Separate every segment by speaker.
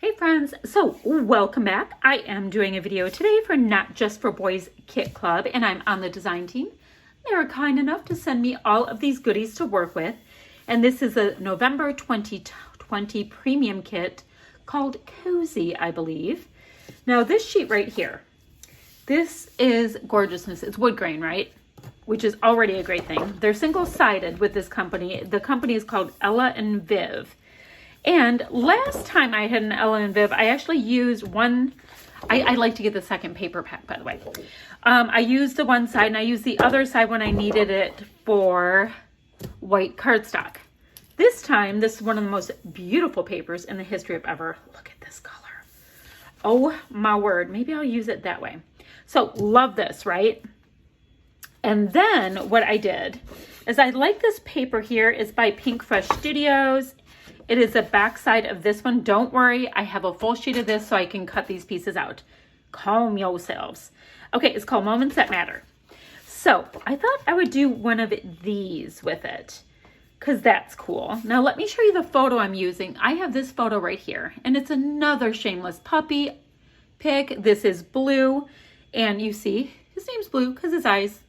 Speaker 1: Hey friends, so welcome back. I am doing a video today for Not Just for Boys Kit Club, and I'm on the design team. They were kind enough to send me all of these goodies to work with, and this is a November 2020 premium kit called Cozy, I believe. Now this sheet right here, this is gorgeousness. It's wood grain, right? Which is already a great thing. They're single-sided with this company. The company is called Ella and Viv. And last time I had an Ella and Viv, I actually used one. I like to get the second paper pack, by the way. I used the one side and I used the other side when I needed it for white cardstock. This time, this is one of the most beautiful papers in the history of ever. Look at this color. Oh my word. Maybe I'll use it that way. So love this, right? And then what I did is I like this paper here. It's by Pinkfresh Studios. It is the back side of this one. Don't worry, I have a full sheet of this so I can cut these pieces out. Calm yourselves. Okay, it's called Moments That Matter. So I thought I would do one of these with it because that's cool. Now let me show you the photo I'm using. I have this photo right here, and it's another Shameless Puppy pic. This is Blue, and you see his name's Blue because his eyes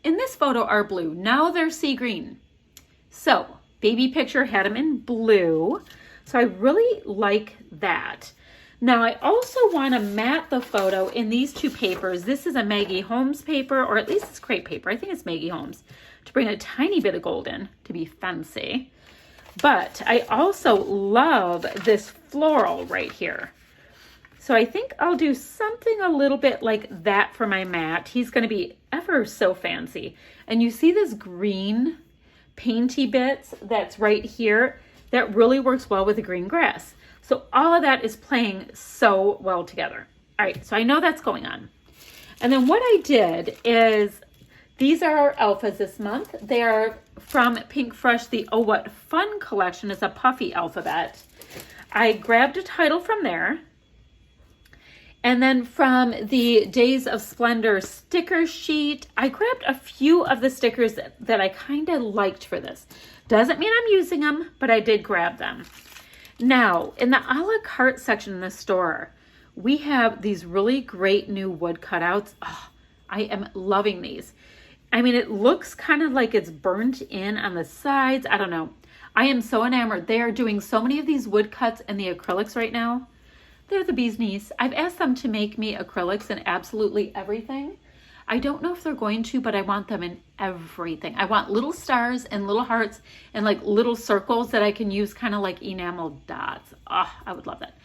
Speaker 1: in this photo are blue. Now they're sea green. So baby picture had him in blue. So I really like that. Now I also want to mat the photo in these two papers. This is a Maggie Holmes paper, or at least it's crepe paper. I think it's Maggie Holmes, to bring a tiny bit of gold in to be fancy. But I also love this floral right here. So I think I'll do something a little bit like that for my mat. He's going to be ever so fancy. And you see this green painty bits that's right here, that really works well with the green grass. So all of that is playing so well together. All right, so I know that's going on. And then what I did is, these are our alphas this month. They are from Pinkfresh, the Oh What Fun collection. It's a puffy alphabet. I grabbed a title from there. And then from the Days of Splendor sticker sheet, I grabbed a few of the stickers that I kind of liked for this. Doesn't mean I'm using them, but I did grab them. Now, in the a la carte section in the store, we have these really great new wood cutouts. Oh, I am loving these. I mean, it looks kind of like it's burnt in on the sides. I don't know. I am so enamored. They are doing so many of these wood cuts and the acrylics right now. They're the bee's knees. I've asked them to make me acrylics in absolutely everything. I don't know if they're going to, but I want them in everything. I want little stars and little hearts and like little circles that I can use kind of like enamel dots. Oh, I would love that.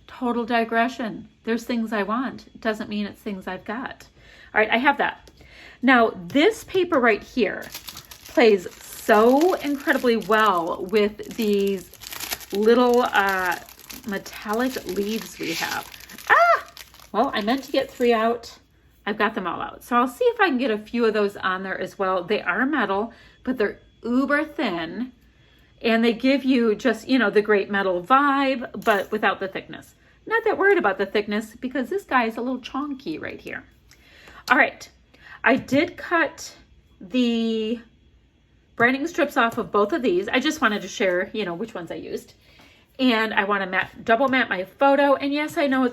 Speaker 1: Total digression. There's things I want. It doesn't mean it's things I've got. All right, I have that. Now, this paper right here plays so incredibly well with these little metallic leaves we have. Well, I meant to get 3 out. I've got them all out. So I'll see if I can get a few of those on there as well. They are metal, but they're uber thin. And they give you just, you know, the great metal vibe, but without the thickness. Not that worried about the thickness because this guy is a little chonky right here. All right. I did cut the branding strips off of both of these. I just wanted to share, you know, which ones I used. And I want to double mat my photo. And yes, I know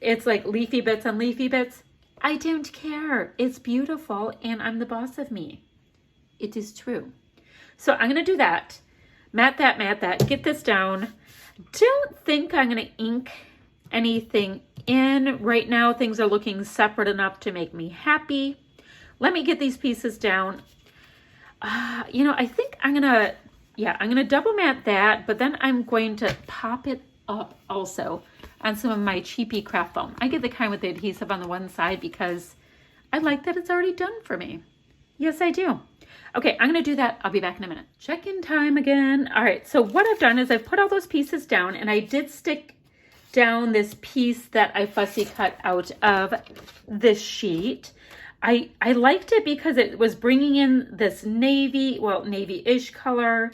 Speaker 1: it's like leafy bits on leafy bits. I don't care. It's beautiful and I'm the boss of me. It is true. So I'm going to do that. Mat that. Get this down. Don't think I'm going to ink anything in right now. Things are looking separate enough to make me happy. Let me get these pieces down. You know, I think I'm going to double mat that, but then I'm going to pop it up also on some of my cheapy craft foam. I get the kind with the adhesive on the one side because I like that it's already done for me. Yes, I do. Okay, I'm going to do that. I'll be back in a minute. Check-in time again. All right, so what I've done is I've put all those pieces down, and I did stick down this piece that I fussy cut out of this sheet. I liked it because it was bringing in this navy, well, navy-ish color,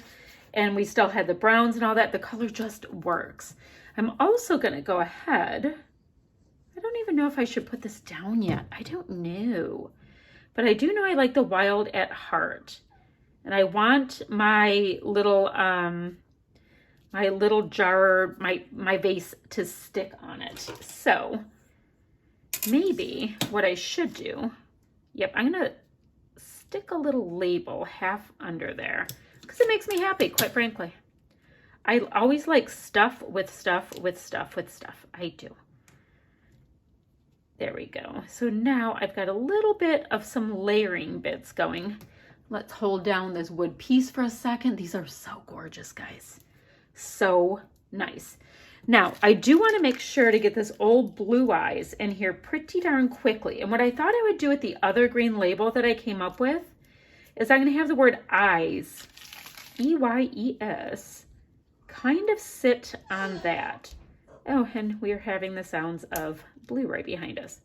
Speaker 1: and we still had the browns and all that. The color just works. I'm also going to go ahead. I don't even know if I should put this down yet. I don't know. But I do know I like the Wild at Heart. And I want my little my little jar, my vase to stick on it. So maybe what I should do, yep, I'm gonna stick a little label half under there because it makes me happy, quite frankly. I always like stuff with stuff with stuff with stuff. I do. There we go. So now I've got a little bit of some layering bits going. Let's hold down this wood piece for a second. These are so gorgeous, guys. So nice. Now, I do want to make sure to get this old blue eyes in here pretty darn quickly. And what I thought I would do with the other green label that I came up with is I'm going to have the word eyes, E-Y-E-S, kind of sit on that. Oh, and we are having the sounds of blue right behind us.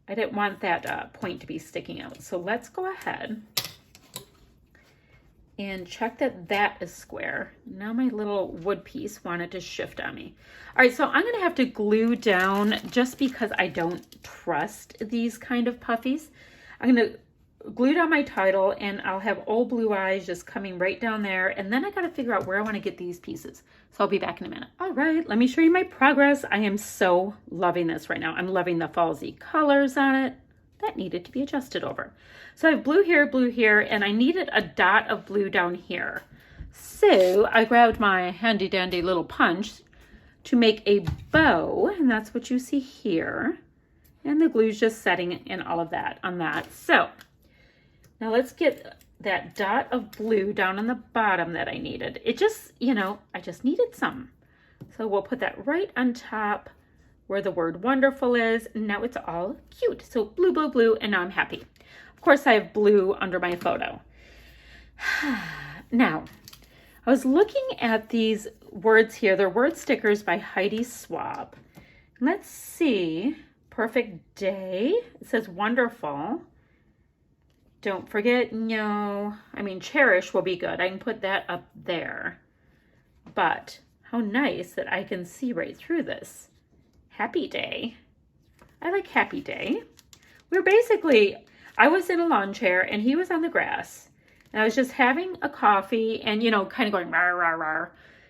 Speaker 1: I didn't want that point to be sticking out. So let's go ahead and check that that is square. Now my little wood piece wanted to shift on me. All right, so I'm gonna have to glue down just because I don't trust these kind of puffies. I'm gonna glue down my title and I'll have old blue eyes just coming right down there. And then I gotta figure out where I wanna get these pieces. So I'll be back in a minute. All right, let me show you my progress. I am so loving this right now. I'm loving the fallsy colors on it. That needed to be adjusted over. So I have blue here, and I needed a dot of blue down here. So I grabbed my handy dandy little punch to make a bow, and that's what you see here. And the glue's just setting in all of that on that. So now let's get that dot of blue down on the bottom that I needed. It just, you know, I just needed some. So we'll put that right on top where the word wonderful is. And now it's all cute. So blue, blue, blue, and now I'm happy. Of course, I have blue under my photo. Now, I was looking at these words here. They're word stickers by Heidi Swaab. Let's see. Perfect day. It says wonderful. Don't forget, no. I mean, cherish will be good. I can put that up there. But how nice that I can see right through this. Happy day. I like happy day. We're basically, I was in a lawn chair and he was on the grass. And I was just having a coffee and, you know, kind of going rah, rah, rah.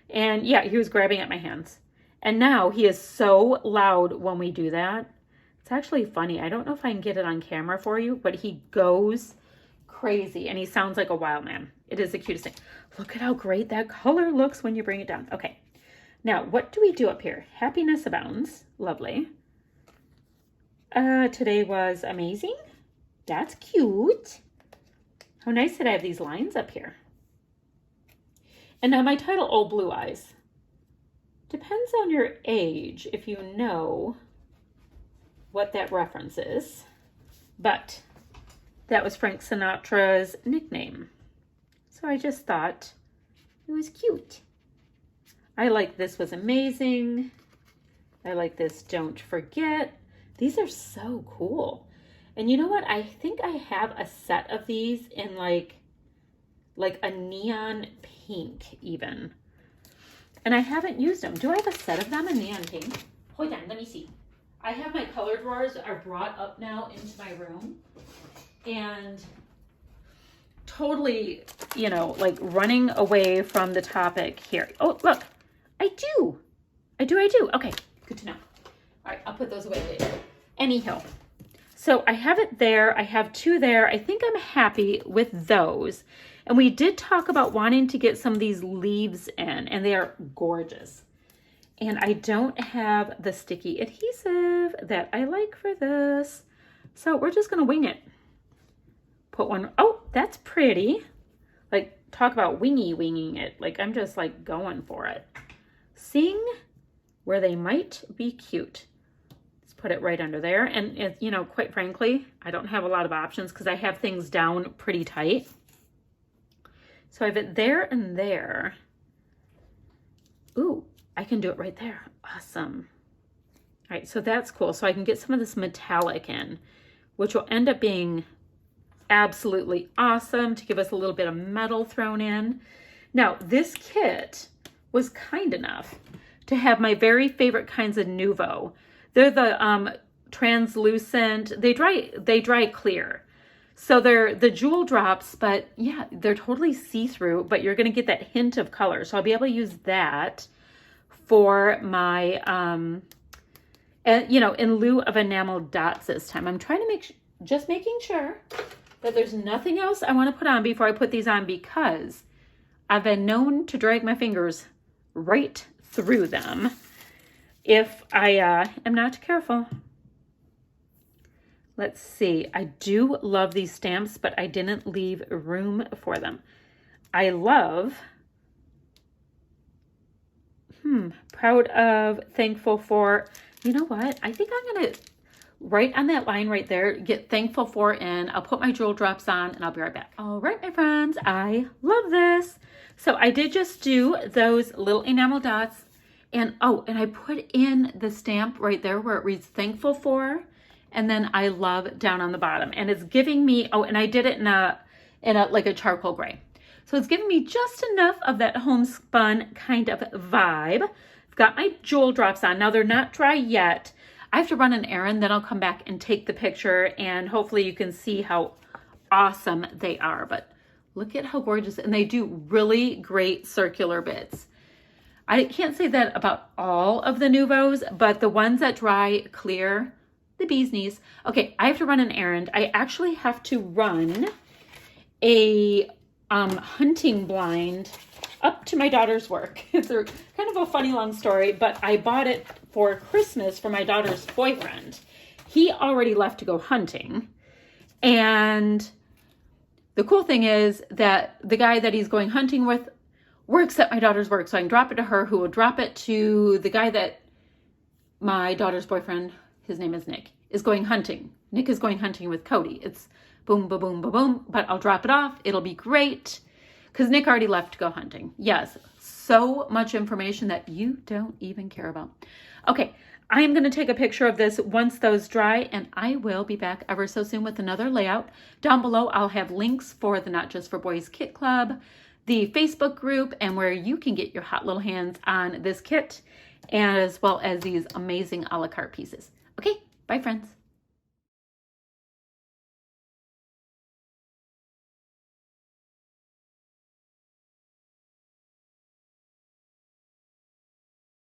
Speaker 1: And yeah, he was grabbing at my hands. And now he is so loud when we do that. It's actually funny. I don't know if I can get it on camera for you, but he goes crazy and he sounds like a wild man. It is the cutest thing. Look at how great that color looks when you bring it down. Okay. Now, what do we do up here? Happiness abounds. Lovely. Today was amazing. That's cute. How nice that I have these lines up here. And now my title, Old Blue Eyes. Depends on your age if you know what that reference is. But that was Frank Sinatra's nickname. So I just thought it was cute. I like this was amazing. I like this don't forget. These are so cool. And you know what? I think I have a set of these in like a neon pink even. And I haven't used them. Do I have a set of them in neon pink? Hold on, let me see. I have my color drawers are brought up now into my room. And totally, you know, like running away from the topic here. Oh, look. I do. Okay, good to know. All right, I'll put those away later. Anyhow, so I have it there. I have two there. I think I'm happy with those. And we did talk about wanting to get some of these leaves in, and they are gorgeous. And I don't have the sticky adhesive that I like for this. So we're just going to wing it. Put one. Oh, that's pretty. Like, talk about winging it. Like, I'm just like going for it. Seeing where they might be cute. Let's put it right under there. And, you know, quite frankly, I don't have a lot of options because I have things down pretty tight. So I have it there and there. Ooh, I can do it right there. Awesome. All right, so that's cool. So I can get some of this metallic in, which will end up being absolutely awesome to give us a little bit of metal thrown in. Now, this kit was kind enough to have my very favorite kinds of Nuvo. They're the translucent, they dry clear. So they're the jewel drops, but yeah, they're totally see-through, but you're going to get that hint of color. So I'll be able to use that for my, and, you know, in lieu of enamel dots this time. I'm trying to just making sure that there's nothing else I want to put on before I put these on, because I've been known to drag my fingers right through them if I am not careful. Let's see. I do love these stamps, but I didn't leave room for them. I love, proud of, thankful for. You know what? I think I'm going to, right on that line right there, get thankful for, and I'll put my jewel drops on and I'll be right back. All right, my friends, I love this. So I did just do those little enamel dots, and oh, and I put in the stamp right there where it reads thankful for, and then I love down on the bottom, and it's giving me, oh, and I did it in a like a charcoal gray. So it's giving me just enough of that homespun kind of vibe. I've got my jewel drops on. Now they're not dry yet. I have to run an errand, then I'll come back and take the picture, and hopefully you can see how awesome they are. But look at how gorgeous, and they do really great circular bits. I can't say that about all of the Nuvos, but the ones that dry clear, the bee's knees. Okay, I have to run an errand. I actually have to run a hunting blind up to my daughter's work. It's a kind of a funny long story, but I bought it for Christmas for my daughter's boyfriend. He already left to go hunting, and the cool thing is that the guy that he's going hunting with works at my daughter's work, so I can drop it to her, who will drop it to the guy that my daughter's boyfriend, his name is Nick, is going hunting. Nick is going hunting with Cody. It's boom, ba boom, ba boom, but I'll drop it off. It'll be great, because Nick already left to go hunting. Yes, so much information that you don't even care about. Okay, I am going to take a picture of this once those dry, and I will be back ever so soon with another layout. Down below, I'll have links for the Not Just for Boys Kit Club, the Facebook group, and where you can get your hot little hands on this kit, as well as these amazing a la carte pieces. Okay, bye friends.